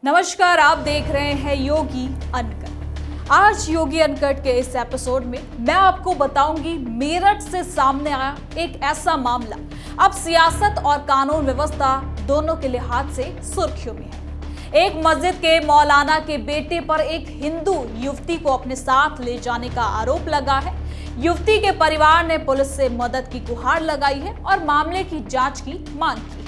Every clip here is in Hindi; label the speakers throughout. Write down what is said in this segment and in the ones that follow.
Speaker 1: नमस्कार, आप देख रहे हैं योगी अनकट। आज योगी अनकट के इस एपिसोड में मैं आपको बताऊंगी मेरठ से सामने आया एक ऐसा मामला अब सियासत और कानून व्यवस्था दोनों के लिहाज से सुर्खियों में है। एक मस्जिद के मौलाना के बेटे पर एक हिंदू युवती को अपने साथ ले जाने का आरोप लगा है। युवती के परिवार ने पुलिस से मदद की गुहार लगाई है और मामले की जांच की मांग की है।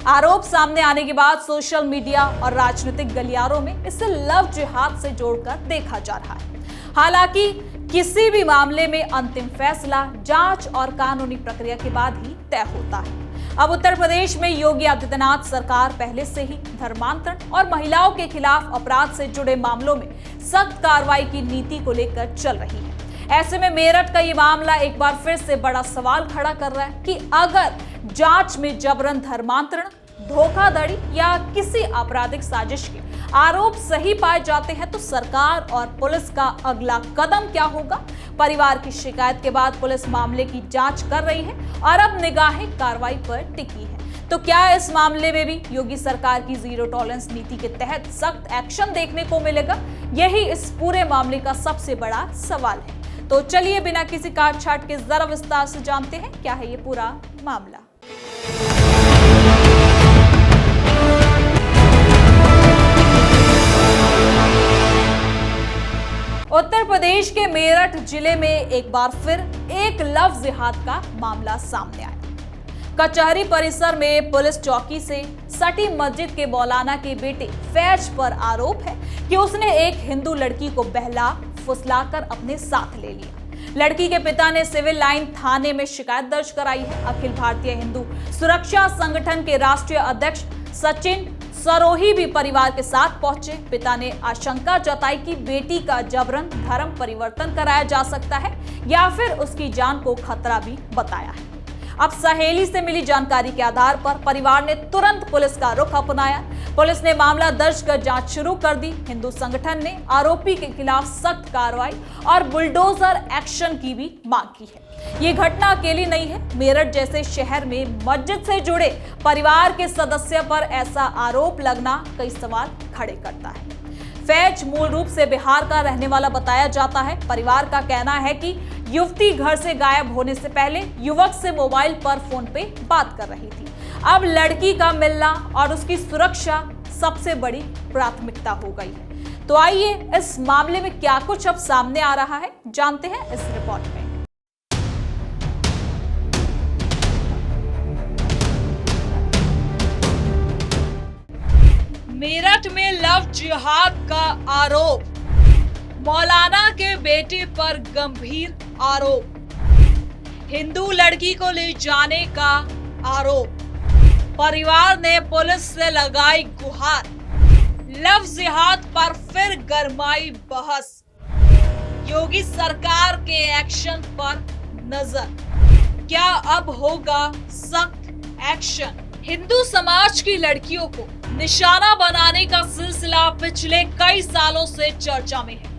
Speaker 1: आरोप सामने आने के बाद सोशल मीडिया और राजनीतिक गलियारों में इसे लव जिहाद से जोड़कर देखा जा रहा है। हालांकि किसी भी मामले में अंतिम फैसला जांच और कानूनी प्रक्रिया के बाद ही तय होता है। अब उत्तर प्रदेश में योगी आदित्यनाथ सरकार पहले से ही धर्मांतरण और महिलाओं के खिलाफ अपराध से जुड़े मामलों में सख्त कार्रवाई की नीति को लेकर चल रही है। ऐसे में मेरठ का ये मामला एक बार फिर से बड़ा सवाल खड़ा कर रहा है कि अगर जांच में जबरन धर्मांतरण, धोखाधड़ी या किसी आपराधिक साजिश के आरोप सही पाए जाते हैं तो सरकार और पुलिस का अगला कदम क्या होगा। परिवार की शिकायत के बाद पुलिस मामले की जांच कर रही है और अब निगाहें कार्रवाई पर टिकी है। तो क्या इस मामले में भी योगी सरकार की जीरो टॉलरेंस नीति के तहत सख्त एक्शन देखने को मिलेगा? यही इस पूरे मामले का सबसे बड़ा सवाल है। तो चलिए बिना किसी काट छाट के जरा विस्तार से जानते हैं क्या है ये पूरा मामला। उत्तर प्रदेश के मेरठ जिले में एक बार फिर एक लव जिहाद का मामला सामने आया। कचहरी परिसर में पुलिस चौकी से सटी मस्जिद के मौलाना के बेटे फैज पर आरोप है कि उसने एक हिंदू लड़की को बहला फुसलाकर अपने साथ ले लिया। लड़की के पिता ने सिविल लाइन थाने में शिकायत दर्ज कराई है। अखिल भारतीय हिंदू सुरक्षा संगठन के राष्ट्रीय अध्यक्ष सचिन सरोही भी परिवार के साथ पहुंचे। पिता ने आशंका जताई कि बेटी का जबरन धर्म परिवर्तन कराया जा सकता है या फिर उसकी जान को खतरा भी बताया है। अब सहेली से मिली जानकारी के आधार पर परिवार ने तुरंत पुलिस का रुख अपनाया। पुलिस ने मामला दर्ज कर जांच शुरू कर दी। हिंदू संगठन ने आरोपी के खिलाफ सख्त कार्रवाई और बुलडोजर एक्शन की भी मांग की है। ये घटना अकेली नहीं है। मेरठ जैसे शहर में मस्जिद से जुड़े परिवार के सदस्य पर ऐसा आरोप लगना कई सवाल खड़े करता है। फैज मूल रूप से बिहार का रहने वाला बताया जाता है। परिवार का कहना है कि युवती घर से गायब होने से पहले युवक से मोबाइल पर फोन पे बात कर रही थी। अब लड़की का मिलना और उसकी सुरक्षा सबसे बड़ी प्राथमिकता हो गई है। तो आइए इस मामले में क्या कुछ अब सामने आ रहा है जानते हैं इस रिपोर्ट में। मेरठ में लव जिहाद का आरोप, मौलाना के बेटे पर गंभीर आरोप, हिंदू लड़की को ले जाने का आरोप, परिवार ने पुलिस से लगाई गुहार, लव जिहाद पर फिर गरमाई बहस, योगी सरकार के एक्शन पर नजर, क्या अब होगा सख्त एक्शन? हिंदू समाज की लड़कियों को निशाना बनाने का सिलसिला पिछले कई सालों से चर्चा में है।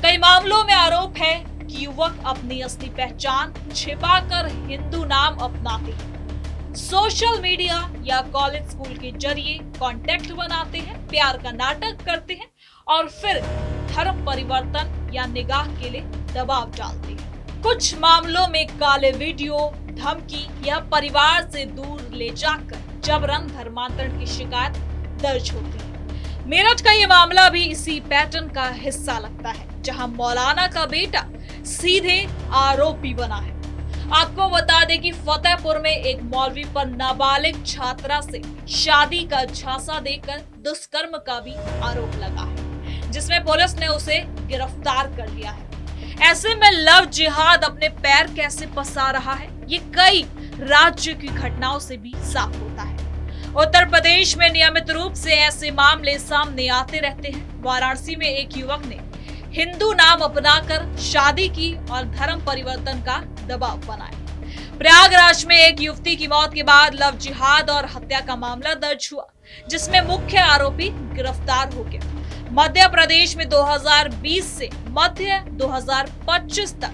Speaker 1: कई मामलों में आरोप है कि युवक अपनी असली पहचान छिपाकर हिंदू नाम अपनाते हैं, सोशल मीडिया या कॉलेज स्कूल के जरिए कॉन्टेक्ट बनाते हैं, प्यार का नाटक करते हैं और फिर धर्म परिवर्तन या निकाह के लिए दबाव डालते हैं। कुछ मामलों में काले वीडियो, धमकी या परिवार से दूर ले जाकर जबरन धर्मांतरण की शिकायत दर्ज होती है। मेरठ का ये मामला भी इसी पैटर्न का हिस्सा लगता है, जहां मौलाना का बेटा सीधे आरोपी बना है। आपको बता दें कि फतेहपुर में एक मौलवी पर नाबालिग छात्रा से शादी का झांसा देकर दुष्कर्म का भी आरोप लगा है, जिसमें पुलिस ने उसे गिरफ्तार कर लिया है। ऐसे में लव जिहाद अपने पैर कैसे पसार रहा है, ये कई राज्य की घटनाओं से भी साफ होता है। उत्तर प्रदेश में नियमित रूप से ऐसे मामले सामने आते रहते हैं। वाराणसी में एक युवक ने हिंदू नाम अपनाकर शादी की और धर्म परिवर्तन का दबाव बनाया। प्रयागराज में एक युवती की मौत के बाद लव जिहाद और हत्या का मामला दर्ज हुआ, जिसमें मुख्य आरोपी गिरफ्तार हो गया। मध्य प्रदेश में 2020 से मध्य 2025 तक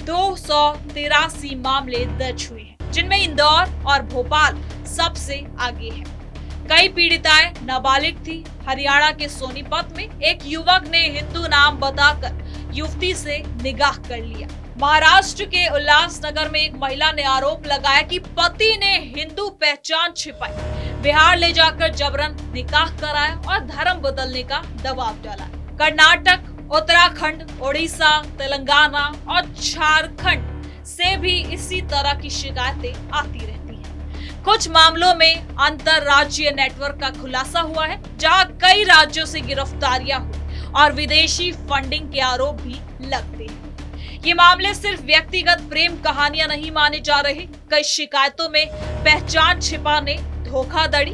Speaker 1: 283 मामले दर्ज हुए हैं, जिनमें इंदौर और भोपाल सबसे आगे है। कई पीड़िताएं नाबालिग थी। हरियाणा के सोनीपत में एक युवक ने हिंदू नाम बताकर युवती से निकाह कर लिया। महाराष्ट्र के उल्लासनगर में एक महिला ने आरोप लगाया कि पति ने हिंदू पहचान छिपाई, बिहार ले जाकर जबरन निकाह कराया और धर्म बदलने का दबाव डाला। कर्नाटक, उत्तराखंड, ओडिशा, तेलंगाना और झारखंड से भी इसी तरह की शिकायतें आती रहती हैं। कुछ मामलों में अंतरराज्यीय नेटवर्क का खुलासा हुआ है, जहां कई राज्यों से गिरफ्तारियां हुई और विदेशी फंडिंग के आरोप भी लगते हैं। ये मामले सिर्फ व्यक्तिगत प्रेम कहानियां नहीं माने जा रहे। कई शिकायतों में पहचान छिपाने, धोखाधड़ी,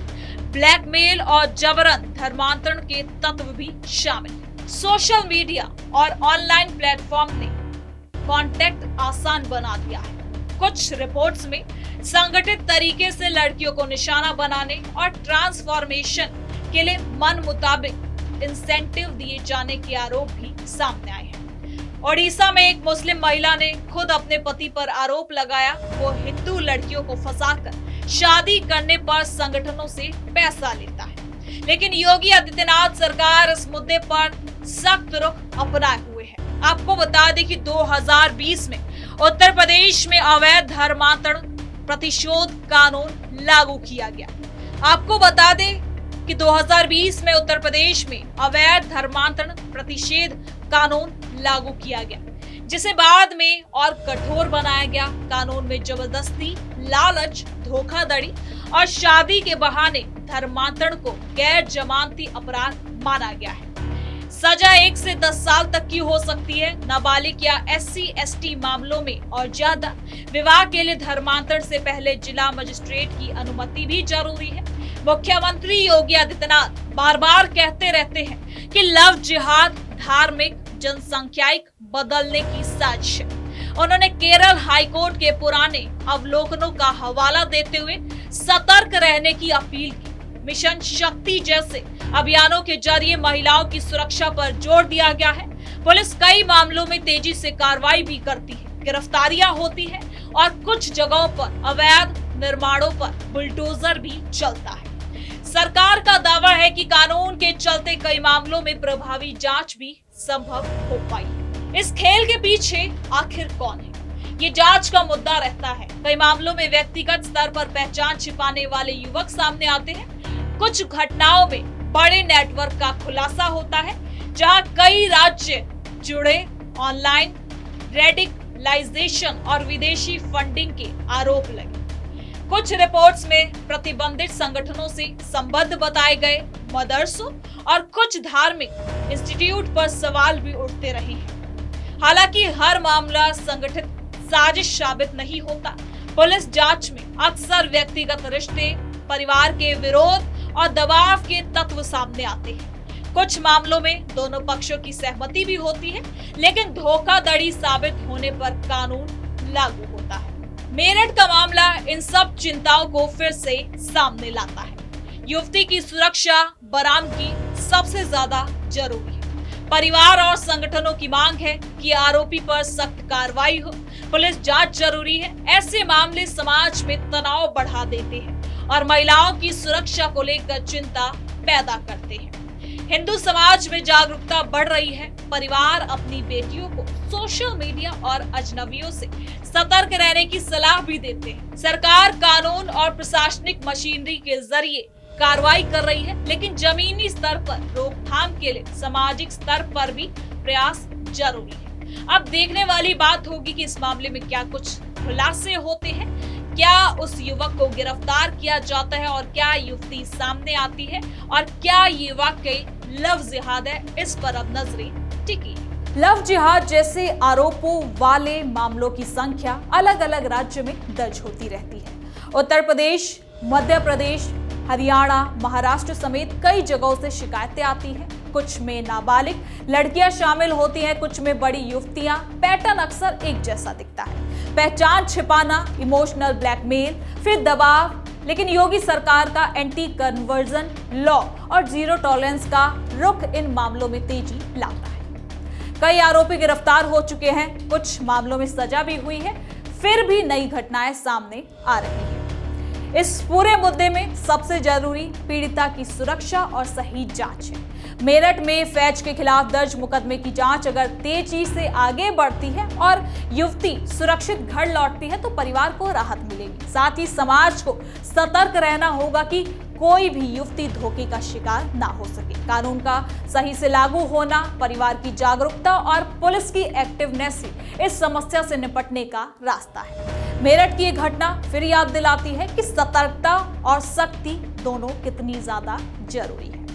Speaker 1: ब्लैकमेल और जबरन धर्मांतरण के तत्व भी शामिल हैं। सोशल मीडिया और ऑनलाइन प्लेटफॉर्म ने कॉन्टेक्ट आसान बना दिया है। कुछ रिपोर्ट्स में संगठित तरीके से लड़कियों को निशाना बनाने और ट्रांसफॉर्मेशन के लिए मन मुताबिक इंसेंटिव दिए जाने के आरोप भी सामने आए हैं। ओडिशा में एक मुस्लिम महिला ने खुद अपने पति पर आरोप लगाया, वो हिंदू लड़कियों को फंसाकर शादी करने पर संगठनों से पैसा लेता है। लेकिन योगी आदित्यनाथ सरकार इस मुद्दे पर सख्त रुख अपनाए हुए है। आपको बता दें कि 2020 में उत्तर प्रदेश में अवैध धर्मांतरण प्रतिशोध कानून लागू किया गया। आपको बता दें कि 2020 में उत्तर प्रदेश में अवैध धर्मांतरण प्रतिषेध कानून लागू किया गया, जिसे बाद में और कठोर बनाया गया। कानून में जबरदस्ती, लालच, धोखाधड़ी और शादी के बहाने धर्मांतरण को गैर जमानती अपराध माना गया है। सजा 1 से 10 साल तक की हो सकती है। नाबालिग या SC/ST मामलों में और ज्यादा विवाह के लिए धर्मांतरण से पहले जिला मजिस्ट्रेट की अनुमति भी जरूरी है। मुख्यमंत्री योगी आदित्यनाथ बार बार कहते रहते हैं कि लव जिहाद धार्मिक जनसंख्यायिक बदलने की साजिश है। उन्होंने केरल हाईकोर्ट के पुराने अवलोकनों का हवाला देते हुए सतर्क रहने की अपील की। मिशन शक्ति जैसे अभियानों के जरिए महिलाओं की सुरक्षा पर जोर दिया गया है। पुलिस कई मामलों में तेजी से कार्रवाई भी करती है, गिरफ्तारियां होती है और कुछ जगहों पर अवैध निर्माणों पर बुलडोजर भी चलता है। सरकार का दावा है कि कानून के चलते कई मामलों में प्रभावी जांच भी संभव हो पाई। इस खेल के पीछे आखिर कौन है, ये जांच का मुद्दा रहता है। कई मामलों में व्यक्तिगत स्तर पर पहचान छिपाने वाले युवक सामने आते हैं। कुछ घटनाओं में बड़े नेटवर्क का खुलासा होता है, जहां कई राज्य जुड़े, ऑनलाइन रेडिकलाइजेशन और विदेशी फंडिंग के आरोप लगे। कुछ रिपोर्ट्स में प्रतिबंधित संगठनों से संबद्ध बताए गए मदरसों और कुछ धार्मिक इंस्टीट्यूट पर सवाल भी उठते रहे हैं। हालांकि हर मामला संगठित साजिश साबित नहीं होता। पुलिस जांच में अक्सर व्यक्तिगत रिश्ते, परिवार के विरोध और दबाव के तत्व सामने आते हैं। कुछ मामलों में दोनों पक्षों की सहमति भी होती है, लेकिन धोखाधड़ी साबित होने पर कानून लागू होता है। मेरठ का मामला इन सब चिंताओं को फिर से सामने लाता है। युवती की सुरक्षा बरामदगी सबसे ज्यादा जरूरी है। परिवार और संगठनों की मांग है कि आरोपी पर सख्त कार्रवाई हो। पुलिस जांच जरूरी है। ऐसे मामले समाज में तनाव बढ़ा देते हैं और महिलाओं की सुरक्षा को लेकर चिंता पैदा करते हैं। हिंदू समाज में जागरूकता बढ़ रही है। परिवार अपनी बेटियों को सोशल मीडिया और अजनबियों से सतर्क रहने की सलाह भी देते हैं। सरकार कानून और प्रशासनिक मशीनरी के जरिए कार्रवाई कर रही है, लेकिन जमीनी स्तर पर रोकथाम के लिए सामाजिक स्तर पर भी प्रयास जरूरी है। अब देखने वाली बात होगी कि इस मामले में क्या कुछ खुलासे होते हैं, क्या उस युवक को गिरफ्तार किया जाता है और क्या युवती सामने आती है और क्या ये वाकई लव जिहाद है। इस पर अब नजरें टिकी। लव जिहाद जैसे आरोपों वाले मामलों की संख्या अलग अलग राज्य में दर्ज होती रहती है। उत्तर प्रदेश, मध्य प्रदेश, हरियाणा, महाराष्ट्र समेत कई जगहों से शिकायतें आती हैं। कुछ में नाबालिग लड़कियां शामिल होती हैं, कुछ में बड़ी युवतियां। पैटर्न अक्सर एक जैसा दिखता है, पहचान छिपाना, इमोशनल ब्लैकमेल, फिर दबाव। लेकिन योगी सरकार का एंटी कन्वर्जन लॉ और जीरो टॉलरेंस का रुख इन मामलों में तेजी लाता है। कई आरोपी गिरफ्तार हो चुके हैं, कुछ मामलों में सजा भी हुई है, फिर भी नई घटनाएं सामने आ रही है। इस पूरे मुद्दे में सबसे जरूरी पीड़िता की सुरक्षा और सही जांच है। मेरठ में फैज के खिलाफ दर्ज मुकदमे की जांच अगर तेजी से आगे बढ़ती है और युवती सुरक्षित घर लौटती है तो परिवार को राहत मिलेगी। साथ ही समाज को सतर्क रहना होगा कि कोई भी युवती धोखे का शिकार ना हो सके। कानून का सही से लागू होना, परिवार की जागरूकता और पुलिस की एक्टिवनेस ही इस समस्या से निपटने का रास्ता है। मेरठ की ये घटना फिर याद दिलाती है कि सतर्कता और सख्ती दोनों कितनी ज्यादा जरूरी है।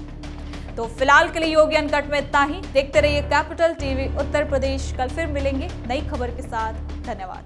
Speaker 1: तो फिलहाल के लिए योगी अनकट में इतना ही। देखते रहिए कैपिटल टीवी उत्तर प्रदेश। कल फिर मिलेंगे नई खबर के साथ। धन्यवाद।